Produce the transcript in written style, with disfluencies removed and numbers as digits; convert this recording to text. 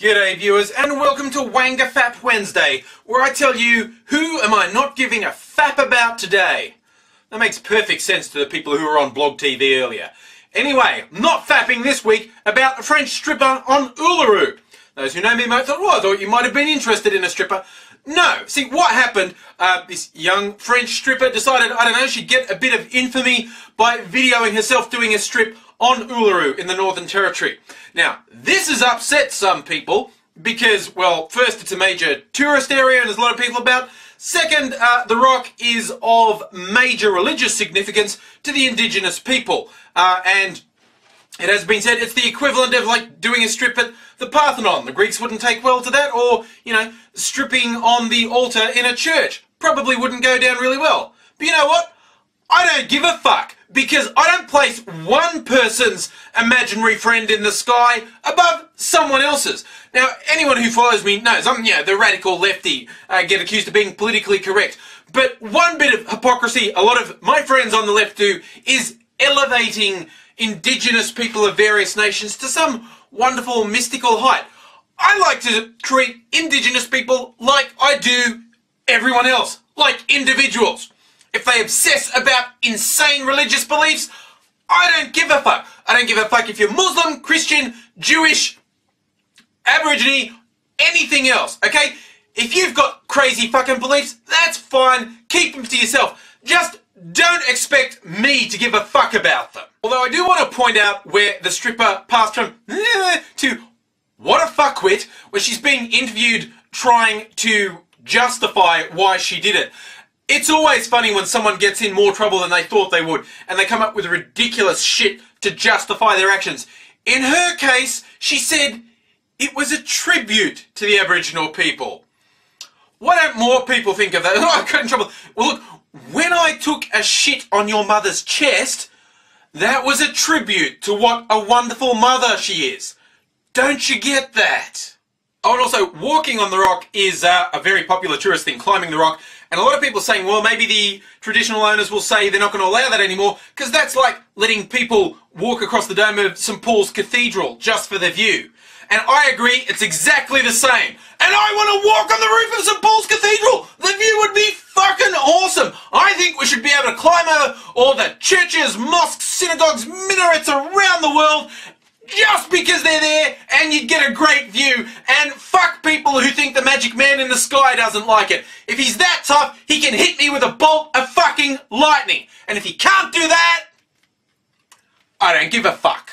G'day viewers and welcome to WAINGAFAP Wednesday, where I tell you who am I not giving a fap about today. That makes perfect sense to the people who were on BlogTV earlier. Anyway, not fapping this week about a French stripper on Uluru. Those who know me might thought, well, I thought you might have been interested in a stripper. No, see what happened, this young French stripper decided, I don't know, she'd get a bit of infamy by videoing herself doing a strip on Uluru in the Northern Territory. Now, this has upset some people because, well, first, it's a major tourist area and there's a lot of people about. Second, the rock is of major religious significance to the indigenous people. And it has been said it's the equivalent of like doing a strip at the Parthenon. The Greeks wouldn't take well to that, or, you know, stripping on the altar in a church. Probably wouldn't go down really well. But you know what? I don't give a fuck, because I don't place one person's imaginary friend in the sky above someone else's. Now, anyone who follows me knows I'm, the radical lefty, get accused of being politically correct. But one bit of hypocrisy a lot of my friends on the left do is elevating indigenous people of various nations to some wonderful mystical height. I like to treat indigenous people like I do everyone else, like individuals. If they obsess about insane religious beliefs, I don't give a fuck. I don't give a fuck if you're Muslim, Christian, Jewish, Aborigine, anything else, okay? If you've got crazy fucking beliefs, that's fine. Keep them to yourself. Just don't expect me to give a fuck about them. Although I do want to point out where the stripper passed from to what a fuckwit, where she's being interviewed trying to justify why she did it. It's always funny when someone gets in more trouble than they thought they would, and they come up with ridiculous shit to justify their actions. In her case, she said it was a tribute to the Aboriginal people. Why don't more people think of that? Oh, I got in trouble. Well, look, when I took a shit on your mother's chest, that was a tribute to what a wonderful mother she is. Don't you get that? Oh, and also, walking on the rock is a very popular tourist thing, climbing the rock. And a lot of people are saying, well, maybe the traditional owners will say they're not going to allow that anymore, because that's like letting people walk across the dome of St. Paul's Cathedral just for the view. And I agree, it's exactly the same. And I want to walk on the roof of St. Paul's Cathedral! The view would be fucking awesome! I think we should be able to climb over all the churches, mosques, synagogues, minarets around the world just because they're there, and you'd get a great view. And fuck people who think the magic man in the sky doesn't like it. If he's that tough, he can hit me with a bolt of fucking lightning. And if he can't do that, I don't give a fuck.